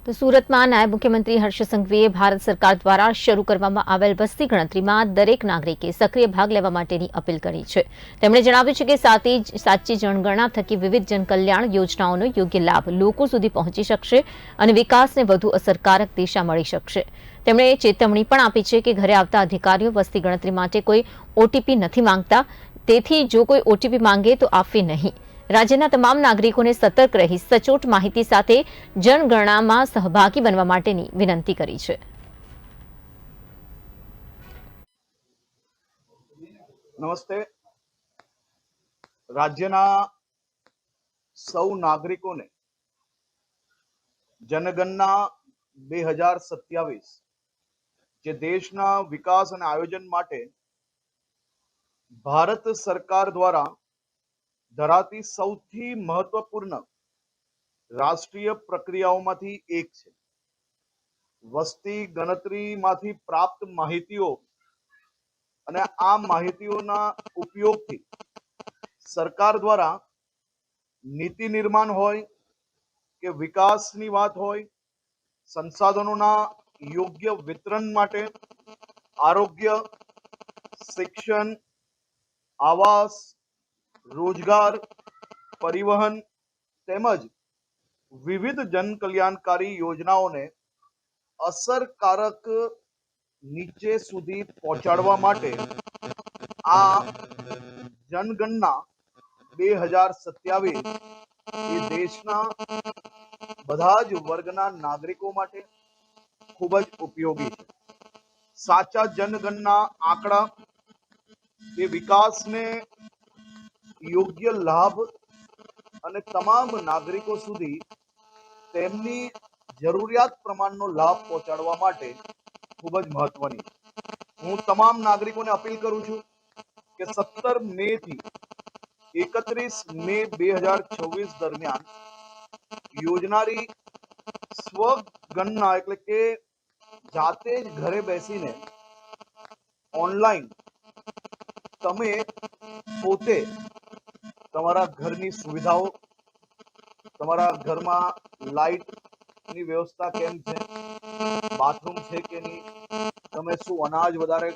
તો સુરતમાં નાયબ મુખ્યમંત્રી હર્ષ સંઘવીએ ભારત સરકાર દ્વારા શરૂ કરવામાં આવેલ વસ્તી ગણતરીમાં દરેક નાગરિકે સક્રિય ભાગ લેવા માટેની અપીલ કરી છે। તેમણે જણાવ્યું છે કે સાચી જનગણના થકી વિવિધ જનકલ્યાણ યોજનાઓનો યોગ્ય લાભ લોકો સુધી પહોંચી શકશે અને વિકાસને વધુ અસરકારક દિશા મળી શકશે। તેમણે ચેતવણી પણ આપી છે કે ઘરે આવતા અધિકારીઓ વસ્તી ગણતરી માટે કોઈ ઓટીપી નથી માંગતા, તેથી જો કોઈ ઓટીપી માંગે તો આપવી નહીં। રાજ્યના તમામ નાગરિકોને સતર્ક રહી સચોટ માહિતી સાથે જનગણનામાં સહભાગી બનવા માટેની વિનંતી કરી છે। નમસ્તે। રાજ્યના સૌ નાગરિકોને જનગણના 2027 જે દેશના વિકાસ અને આયોજન માટે ભારત સરકાર દ્વારા ધરાતી સૌથી મહત્વપૂર્ણ રાષ્ટ્રીય પ્રક્રિયાઓમાંથી એક છે। વસ્તી ગણતરીમાંથી પ્રાપ્ત માહિતીઓ અને આ માહિતીઓના ઉપયોગથી સરકાર દ્વારા નીતિ નિર્માણ હોય કે વિકાસની વાત હોય, સંસાધનોના યોગ્ય વિતરણ માટે આરોગ્ય, શિક્ષણ, આવાસ, રોજગાર, પરિવહન તેમજ વિવિધ જનકલ્યાણકારી યોજનાઓને અસરકારક નીચે સુધી પહોંચાડવા માટે આ જનગણના 2027 એ દેશના બધા જ વર્ગના નાગરિકો માટે ખૂબ જ ઉપયોગી છે। સાચા જનગણના આંકડા એ વિકાસને યોગ્ય લાભ અને તમામ નાગરિકો સુધી તેમની જરૂરિયાત પ્રમાણનો લાભ પહોંચાડવા માટે ખૂબ જ મહત્વની છે। હું તમામ નાગરિકોને અપીલ કરું છું કે 17 મે થી 31 મે 2026 દરમિયાન યોજનારી સ્વગણના એટલે કે જાતે જ ઘરે બેસીને ઓનલાઈન તમે પોતે તમારા ઘરની સુવિધાઓ, તમારા ઘરમાં લાઇટની વ્યવસ્થા કેમ છે, બાથરૂમ છે કે નહીં, તમે શું અનાજ વધારે